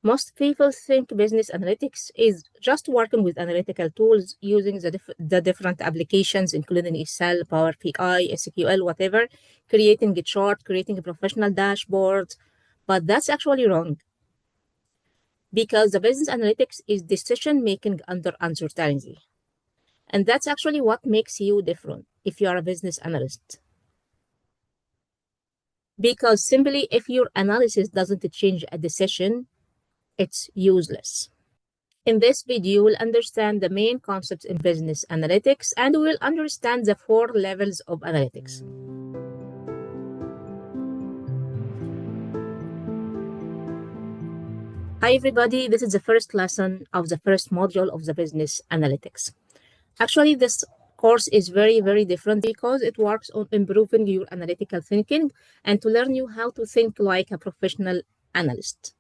Most people think business analytics is just working with analytical tools using the different applications, including Excel, Power BI, SQL, whatever, creating a chart, creating a professional dashboard. But that's actually wrong because the business analytics is decision making under uncertainty. And that's actually what makes you different if you are a business analyst. Because simply, if your analysis doesn't change a decision, it's useless. In this video, we'll understand the main concepts in business analytics and we'll understand the 4 levels of analytics. Hi everybody, this is the first lesson of the first module of the business analytics. Actually, this course is very different because it works on improving your analytical thinking and to learn you how to think like a professional analyst,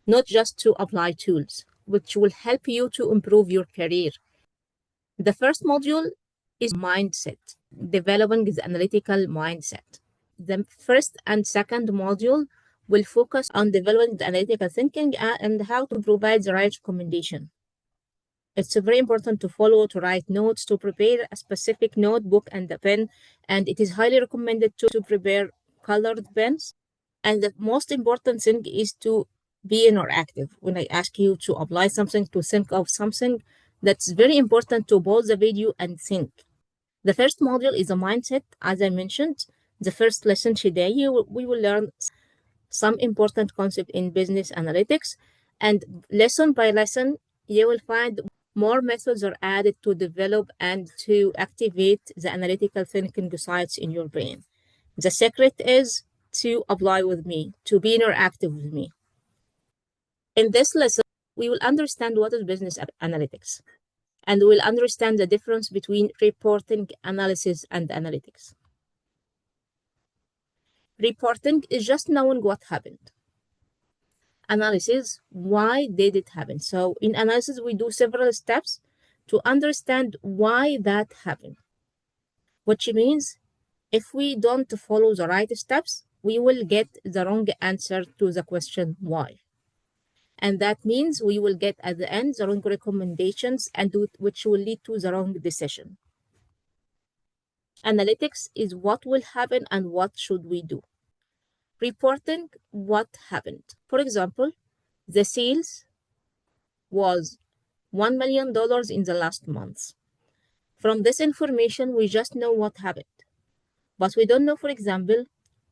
not just to apply tools, which will help you to improve your career. The first module is mindset, developing the analytical mindset. The first and second module will focus on developing the analytical thinking and how to provide the right recommendation. It's very important to follow, to write notes, to prepare a specific notebook and a pen, and it is highly recommended to prepare colored pens. And the most important thing is to be interactive. When I ask you to apply something, to think of something, that's very important to pause the video and think. The first module is a mindset. As I mentioned, the first lesson today, we will learn some important concept in business analytics, and lesson by lesson, you will find more methods are added to develop and to activate the analytical thinking sites in your brain. The secret is to apply with me, to be interactive with me. In this lesson, we will understand what is business analytics, and we'll understand the difference between reporting, analysis, and analytics. Reporting is just knowing what happened. Analysis, why did it happen? So in analysis, we do several steps to understand why that happened, which means if we don't follow the right steps, we will get the wrong answer to the question why. And that means we will get at the end the wrong recommendations and which will lead to the wrong decision. Analytics is what will happen and what should we do. Reporting what happened. For example, the sales was $1 million in the last month. From this information, we just know what happened. But we don't know, for example,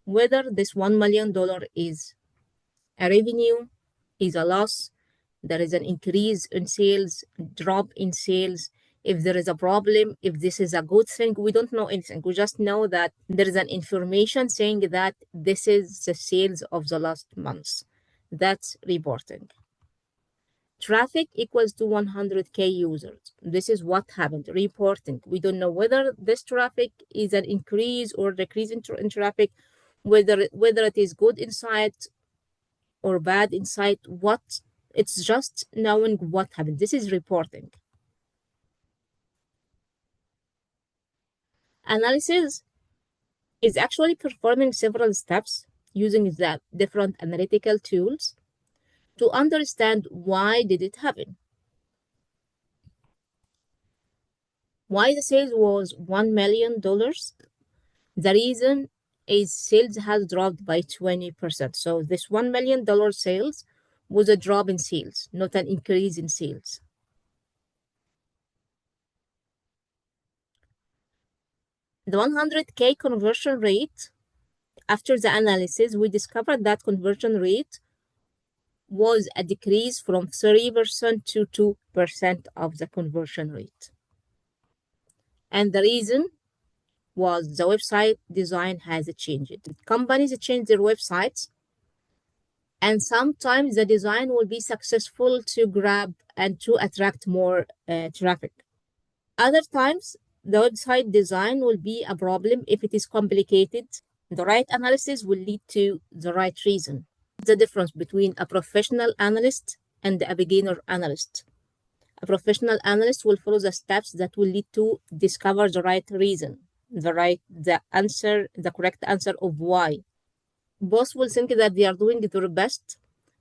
whether this $1 million is a revenue, is a loss, there is an increase in sales, drop in sales, if there is a problem, if this is a good thing, we don't know anything. We just know that there is an information saying that this is the sales of the last month. That's reporting. Traffic equals to 100K users. This is what happened, reporting. We don't know whether this traffic is an increase or decrease in traffic, whether it is good insight or bad insight, what, it's just knowing what happened. This is reporting. Analysis is actually performing several steps using the different analytical tools to understand why did it happen. Why the sales was $1 million? The reason is sales has dropped by 20%. So this $1 million sales was a drop in sales, not an increase in sales. The 100K conversion rate, after the analysis, we discovered that conversion rate was a decrease from 30% to 2% of the conversion rate. And the reason was the website design has changed. Companies change their websites, and sometimes the design will be successful to grab and to attract more traffic. Other times, the website design will be a problem if it is complicated. The right analysis will lead to the right reason. The difference between a professional analyst and a beginner analyst. A professional analyst will follow the steps that will lead to discover the right reason, the correct answer of why. Both will think that they are doing their best,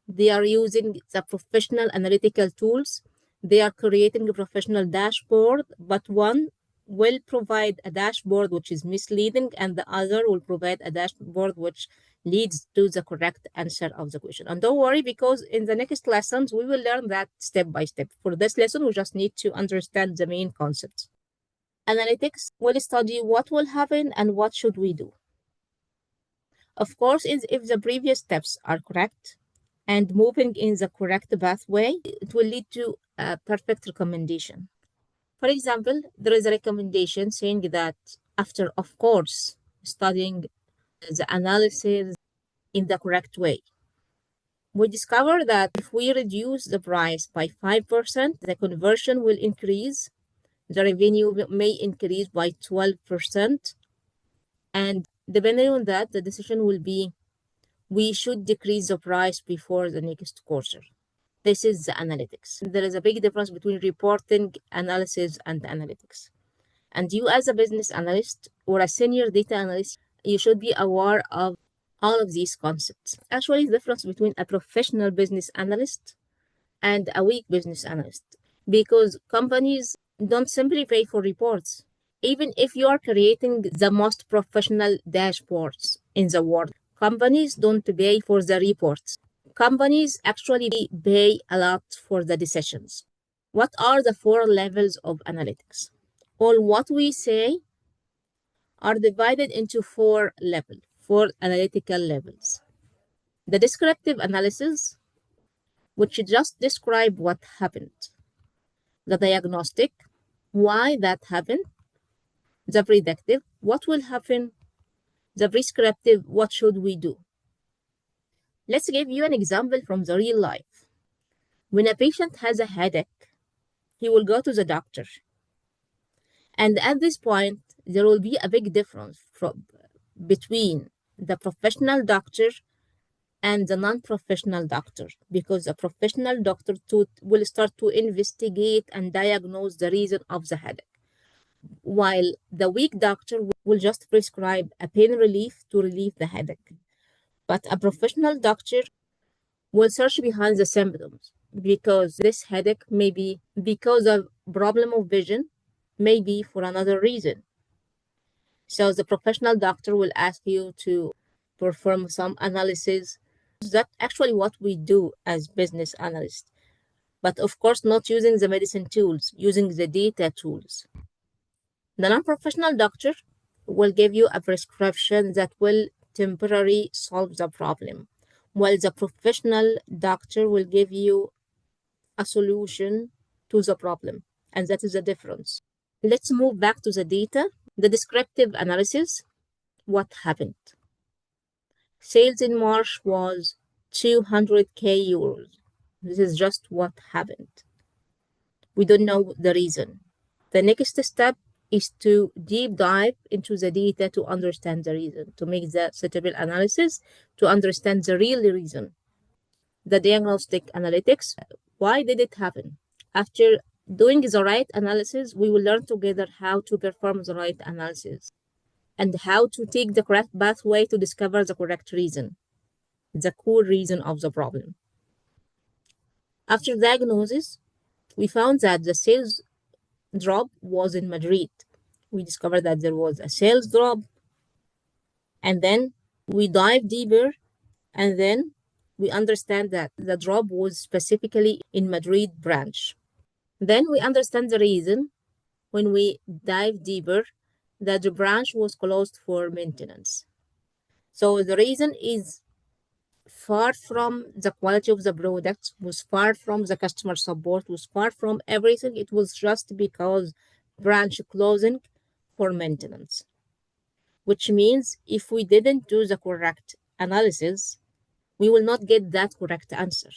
They are using the professional analytical tools. They are creating a professional dashboard, but one will provide a dashboard which is misleading, and the other will provide a dashboard which leads to the correct answer of the question. And don't worry, because in the next lessons, we will learn that step by step. For this lesson, we just need to understand the main concepts. Analytics will study what will happen and what should we do. Of course, if the previous steps are correct and moving in the correct pathway, it will lead to a perfect recommendation. For example, there is a recommendation saying that after, of course, studying the analysis in the correct way, we discover that if we reduce the price by 5%, the conversion will increase, the revenue may increase by 12%, and depending on that, the decision will be we should decrease the price before the next quarter. This is the analytics. There is a big difference between reporting, analysis, and analytics. And you, as a business analyst or a senior data analyst, you should be aware of all of these concepts. Actually, the difference between a professional business analyst and a weak business analyst, because companies don't simply pay for reports. Even if you are creating the most professional dashboards in the world, companies don't pay for the reports. Companies actually pay a lot for the decisions. What are the 4 levels of analytics? All what we say are divided into 4 levels, 4 analytical levels. The descriptive analysis, which just describe what happened. The diagnostic, why that happened. The predictive, what will happen. The prescriptive, what should we do. Let's give you an example from the real life. When a patient has a headache, he will go to the doctor. And at this point, there will be a big difference between the professional doctor and the non-professional doctor, because a professional doctor will start to investigate and diagnose the reason of the headache, while the weak doctor will just prescribe a pain relief to relieve the headache. But a professional doctor will search behind the symptoms, because this headache may be because of problem of vision, maybe for another reason. So the professional doctor will ask you to perform some analysis. That's actually what we do as business analysts. But of course, not using the medicine tools, using the data tools. The non-professional doctor will give you a prescription that will temporarily solve the problem, while the professional doctor will give you a solution to the problem. And that is the difference. Let's move back to the data. The descriptive analysis, what happened? Sales in March was 200k euros. This is just what happened. We don't know the reason. The next step is to deep dive into the data to understand the reason, to make the suitable analysis, to understand the real reason. The diagnostic analytics, why did it happen? After doing the right analysis, we will learn together how to perform the right analysis and how to take the correct pathway to discover the correct reason, the core reason of the problem. After diagnosis, we found that the sales drop was in Madrid. We discovered that there was a sales drop, and then we dive deeper, and then we understand that the drop was specifically in Madrid branch. Then we understand the reason when we dive deeper, that the branch was closed for maintenance. So the reason is far from the quality of the product, was far from the customer support, was far from everything. It was just because branch closing for maintenance. Which means if we didn't do the correct analysis, we will not get that correct answer.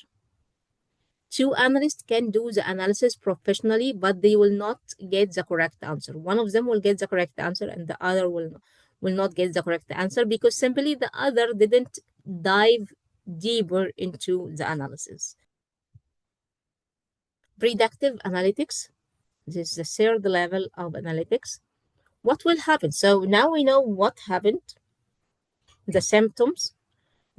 2 analysts can do the analysis professionally, but they will not get the correct answer. One of them will get the correct answer and the other will not get the correct answer, because simply the other didn't dive deeper into the analysis. Predictive analytics, this is the 3rd level of analytics. What will happen? So now we know what happened, the symptoms,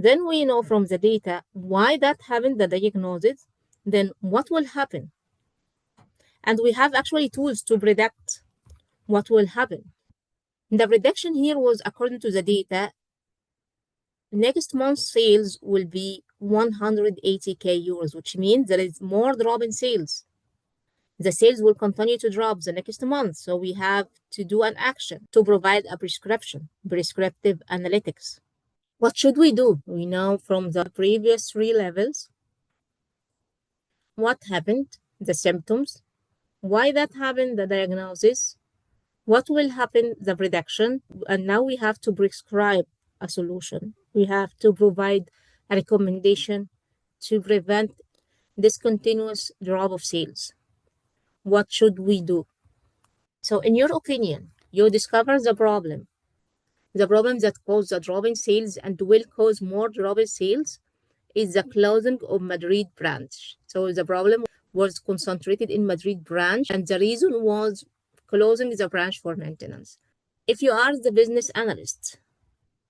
Then we know from the data why that happened, the diagnosis, then what will happen. And we have actually tools to predict what will happen. The prediction here was according to the data. Next month's sales will be 180k euros, which means there is more drop in sales. The sales will continue to drop the next month. So we have to do an action to provide a prescriptive analytics. What should we do? We know from the previous 3 levels what happened, the symptoms, why that happened, the diagnosis, what will happen, the prediction, and now we have to prescribe a solution. We have to provide a recommendation to prevent this continuous drop of sales. What should we do? So in your opinion, you discover the problem that caused the drop in sales and will cause more drop in sales is the closing of Madrid branch. So the problem was concentrated in Madrid branch, and the reason was closing the branch for maintenance. If you are the business analyst,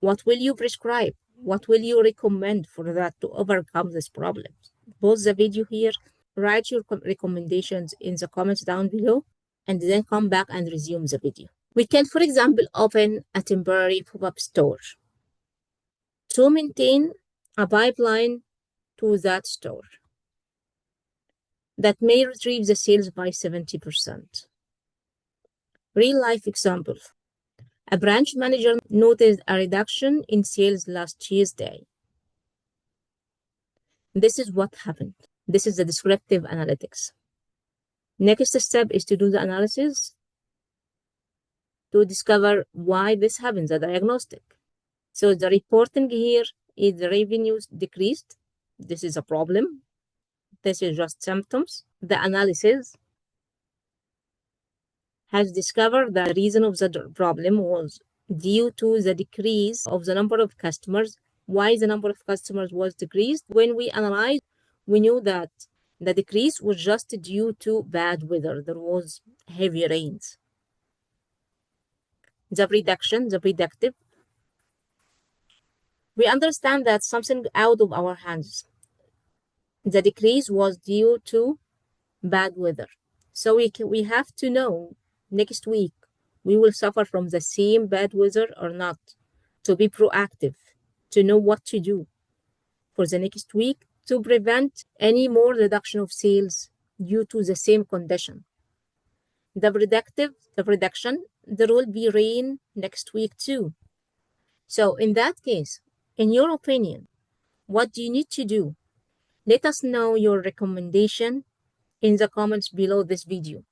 what will you prescribe? What will you recommend for that to overcome this problem? Pause the video here, write your recommendations in the comments down below, and then come back and resume the video. We can, for example, open a temporary pop-up store to maintain a pipeline to that store that may retrieve the sales by 70%. Real life example. A branch manager noticed a reduction in sales last Tuesday. This is what happened. This is the descriptive analytics. Next step is to do the analysis to discover why this happens, the diagnostic. So the reporting here is the revenues decreased. This is a problem. This is just symptoms. The analysis has discovered the reason of the problem was due to the decrease of the number of customers. Why the number of customers was decreased? When we analyzed, we knew that the decrease was just due to bad weather. There was heavy rains. The predictive. We understand that something out of our hands. The decrease was due to bad weather. So we have to know next week we will suffer from the same bad weather or not, to be proactive, to know what to do for the next week to prevent any more reduction of sales due to the same condition. The prediction, there will be rain next week too. So in that case, in your opinion, what do you need to do? Let us know your recommendation in the comments below this video.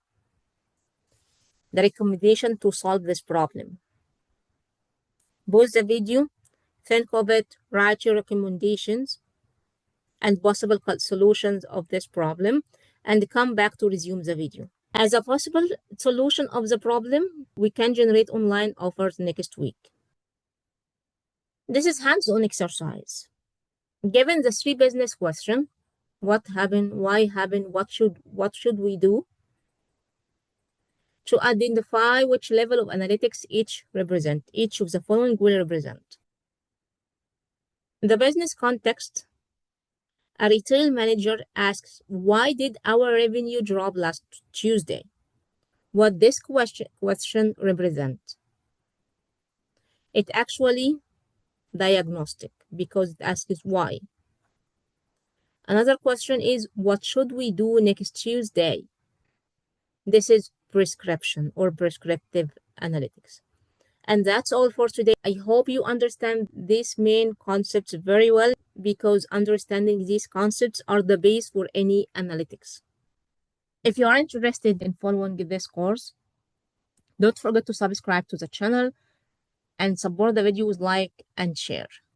The recommendation to solve this problem. Pause the video, think of it, write your recommendations and possible solutions of this problem, and come back to resume the video. As a possible solution of the problem, we can generate online offers next week. This is hands-on exercise. Given the 3 business questions, what happened, why happened, what should we do, to identify which level of analytics each of the following will represent. In the business context, a retail manager asks, why did our revenue drop last Tuesday? What this question represents? It actually diagnostic because it asks why. Another question is, what should we do next Tuesday? This is prescription or prescriptive analytics. And that's all for today. I hope you understand these main concepts very well, because understanding these concepts are the base for any analytics. If you are interested in following this course, don't forget to subscribe to the channel and support the videos, like and share.